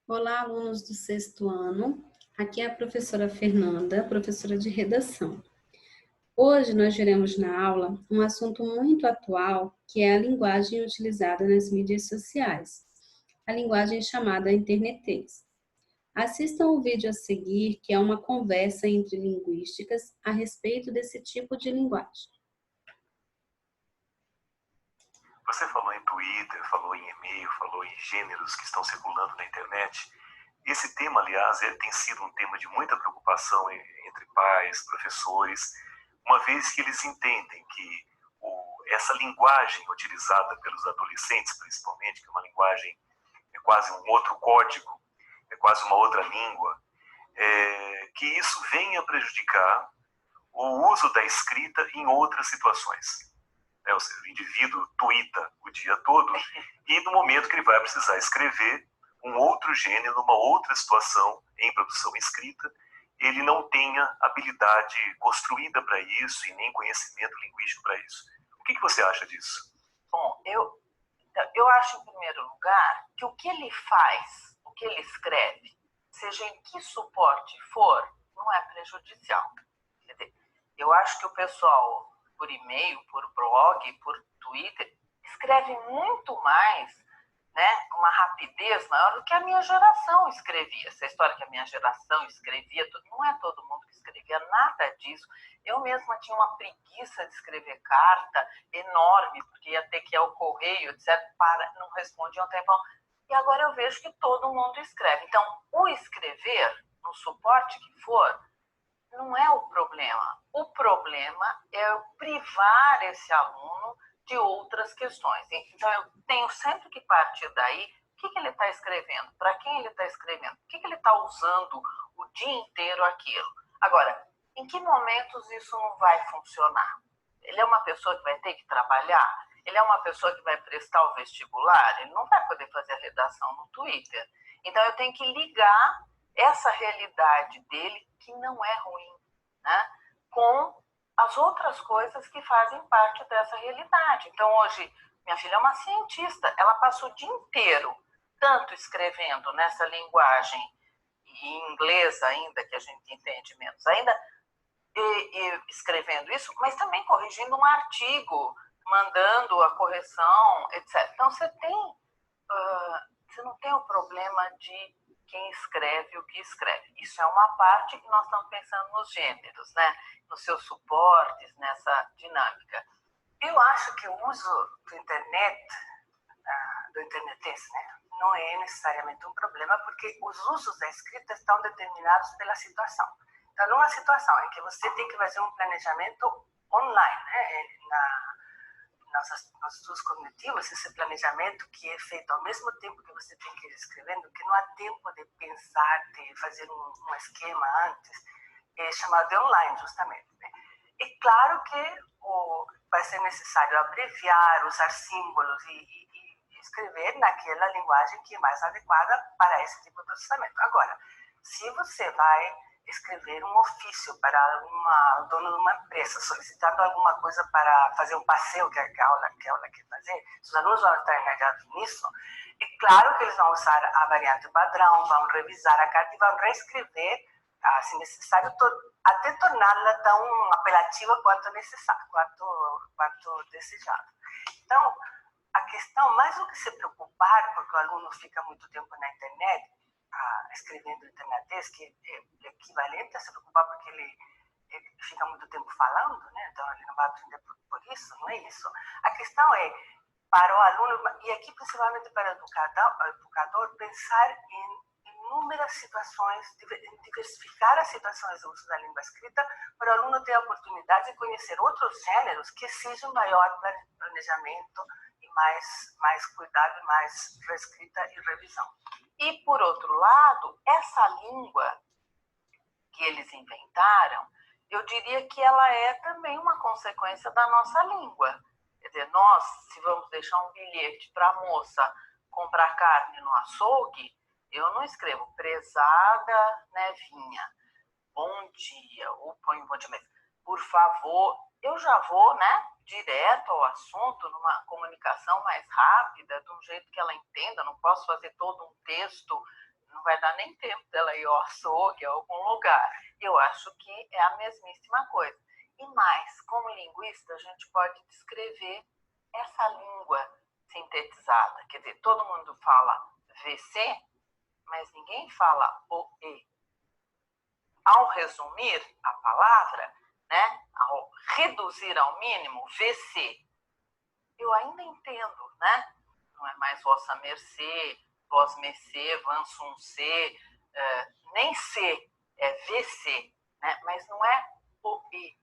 Olá, alunos do sexto ano. Aqui é a professora Fernanda, professora de redação. Hoje nós veremos na aula um assunto muito atual, que é a linguagem utilizada nas mídias sociais, a linguagem chamada internetês. Assistam o vídeo a seguir, que é uma conversa entre linguísticas a respeito desse tipo de linguagem. Você falou em Twitter, falou em e-mail, falou em gêneros que estão circulando na internet. Esse tema, aliás, tem sido um tema de muita preocupação entre pais, professores, uma vez que eles entendem que essa linguagem utilizada pelos adolescentes, principalmente, que é uma linguagem, é quase um outro código, é quase uma outra língua, que isso venha prejudicar o uso da escrita em outras situações. Ou seja, o indivíduo tuita o dia todo e no momento que ele vai precisar escrever um outro gênero, numa outra situação, em produção escrita, ele não tenha habilidade construída para isso e nem conhecimento linguístico para isso. O que você acha disso? Bom, eu acho, em primeiro lugar, que o que ele faz, o que ele escreve, seja em que suporte for, não é prejudicial. Quer dizer, eu acho que o pessoal, por e-mail, por blog, por Twitter, escreve muito mais, né, uma rapidez maior do que a minha geração escrevia. Essa história que a minha geração escrevia, não é todo mundo que escrevia nada disso. Eu mesma tinha uma preguiça de escrever carta enorme, porque ia ter que ir ao correio, etc. Não respondia um tempão. E agora eu vejo que todo mundo escreve. Então, o escrever, no suporte que for, não é o problema. O problema é privar esse aluno de outras questões. Então, eu tenho sempre que partir daí. O que ele está escrevendo? Para quem ele está escrevendo? Por que ele está usando o dia inteiro aquilo? Agora, em que momentos isso não vai funcionar? Ele é uma pessoa que vai ter que trabalhar? Ele é uma pessoa que vai prestar o vestibular? Ele não vai poder fazer a redação no Twitter. Então, eu tenho que ligar essa realidade dele, que não é ruim, né, com as outras coisas que fazem parte dessa realidade. Então, hoje, minha filha é uma cientista, ela passa o dia inteiro tanto escrevendo nessa linguagem em inglês ainda, que a gente entende menos ainda, e escrevendo isso, mas também corrigindo um artigo, mandando a correção, etc. Então, você não tem o problema de quem escreve o que escreve. Isso é uma parte que nós estamos pensando nos gêneros, né? Nos seus suportes, nessa dinâmica. Eu acho que o uso do internet, do internetês, né, não é necessariamente um problema, porque os usos da escrita estão determinados pela situação. Então, numa situação em que você tem que fazer um planejamento online, né, nos estudos cognitivos, esse planejamento que é feito ao mesmo tempo que você tem que ir escrevendo, que não há tempo de pensar, de fazer um esquema antes, é chamado de online, justamente. Né? É claro que vai ser necessário abreviar, usar símbolos e escrever naquela linguagem que é mais adequada para esse tipo de processamento. Agora, se você vai escrever um ofício para o dono de uma empresa, solicitando alguma coisa para fazer um passeio que a aula quer fazer, os alunos vão estar engajados nisso, é claro que eles vão usar a variante padrão, vão revisar a carta e vão reescrever, se necessário, até torná-la tão apelativa quanto necessário, quanto desejado. Então, a questão, mais do que se preocupar, porque o aluno fica muito tempo na internet, escrevendo internetês, que é equivalente a se preocupar porque ele fica muito tempo falando, né? Então ele não vai aprender por isso, não é isso. A questão é, para o aluno, e aqui principalmente para o educador, pensar em inúmeras situações, diversificar as situações do uso da língua escrita, para o aluno ter a oportunidade de conhecer outros gêneros que exigem maior planejamento e mais cuidado, mais reescrita e revisão. E, por outro lado, essa língua que eles inventaram, eu diria que ela é também uma consequência da nossa língua. Quer dizer, nós, se vamos deixar um bilhete para a moça comprar carne no açougue, eu não escrevo prezada Nevinha, bom dia, ou põe bom dia mesmo, por favor. Eu já vou, né, direto ao assunto, numa comunicação mais rápida, de um jeito que ela entenda. Não posso fazer todo um texto não vai dar nem tempo dela ir ao açougue, a algum lugar. Eu acho que é a mesmíssima coisa. E mais, como linguista, a gente pode descrever essa língua sintetizada. Quer dizer, todo mundo fala VC, mas ninguém fala OE. Ao resumir a palavra, né, ao reduzir ao mínimo, VC, eu ainda entendo, né? Não é mais vossa mercê, vós mercê, vansum C, nem C, é VC, né? Mas não é OE.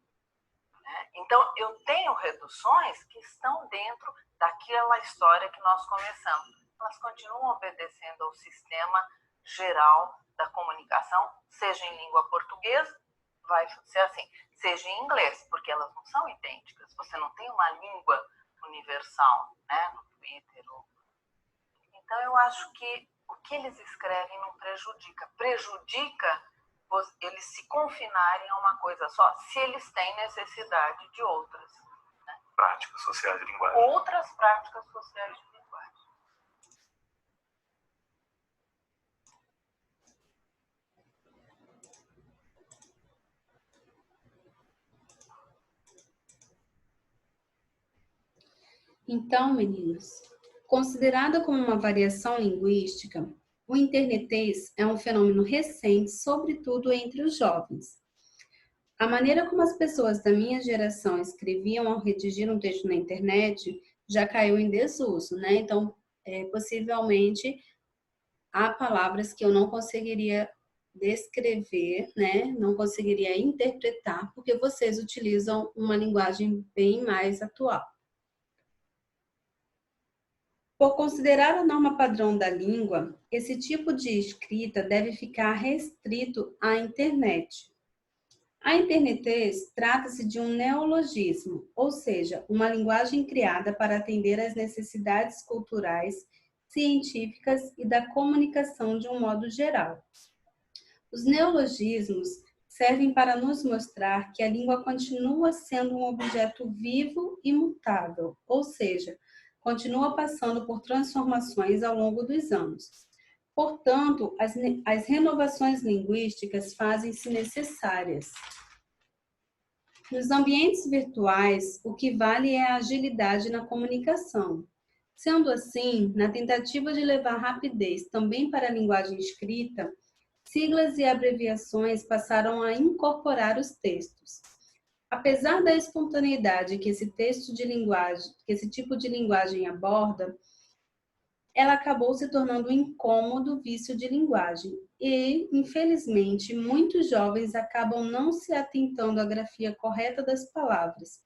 Né? Então, eu tenho reduções que estão dentro daquela história que nós começamos. Elas continuam obedecendo ao sistema geral da comunicação, seja em língua portuguesa, vai ser assim, seja em inglês, porque elas não são idênticas. Você não tem uma língua universal, né, no Twitter. Então, eu acho que o que eles escrevem não prejudica. Prejudica eles se confinarem a uma coisa só, se eles têm necessidade de outras. Né? Práticas sociais de linguagem. Outras práticas sociais de linguagem. Então, meninos, considerada como uma variação linguística, o internetês é um fenômeno recente, sobretudo entre os jovens. A maneira como as pessoas da minha geração escreviam ao redigir um texto na internet já caiu em desuso, né? Então, possivelmente, há palavras que eu não conseguiria descrever, né? Não conseguiria interpretar, porque vocês utilizam uma linguagem bem mais atual. Por considerar a norma padrão da língua, esse tipo de escrita deve ficar restrito à internet. A internetês trata-se de um neologismo, ou seja, uma linguagem criada para atender às necessidades culturais, científicas e da comunicação de um modo geral. Os neologismos servem para nos mostrar que a língua continua sendo um objeto vivo e mutável, ou seja, continua passando por transformações ao longo dos anos. Portanto, as renovações linguísticas fazem-se necessárias. Nos ambientes virtuais, o que vale é a agilidade na comunicação. Sendo assim, na tentativa de levar rapidez também para a linguagem escrita, siglas e abreviações passaram a incorporar os textos. Apesar da espontaneidade que esse tipo de linguagem aborda, ela acabou se tornando um incômodo vício de linguagem e, infelizmente, muitos jovens acabam não se atentando à grafia correta das palavras,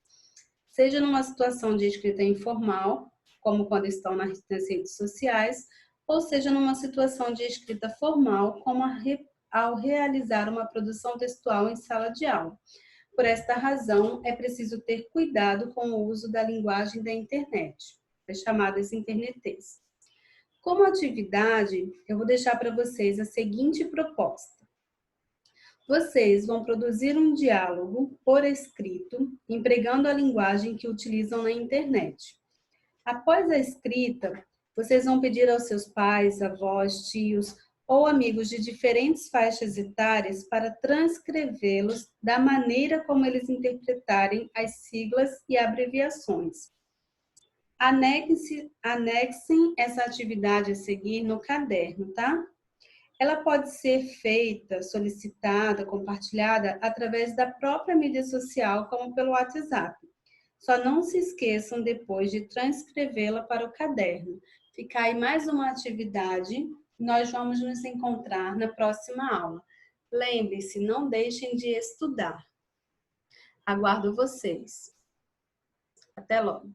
seja numa situação de escrita informal, como quando estão nas redes sociais, ou seja numa situação de escrita formal, como ao realizar uma produção textual em sala de aula. Por esta razão, é preciso ter cuidado com o uso da linguagem da internet, as chamadas internetês. Como atividade, eu vou deixar para vocês a seguinte proposta. Vocês vão produzir um diálogo por escrito, empregando a linguagem que utilizam na internet. Após a escrita, vocês vão pedir aos seus pais, avós, tios ou amigos de diferentes faixas etárias para transcrevê-los da maneira como eles interpretarem as siglas e abreviações. Anexem essa atividade a seguir no caderno, tá? Ela pode ser feita, solicitada, compartilhada através da própria mídia social, como pelo WhatsApp. Só não se esqueçam depois de transcrevê-la para o caderno. Fica aí mais uma atividade. Nós vamos nos encontrar na próxima aula. Lembre-se, não deixem de estudar. Aguardo vocês. Até logo.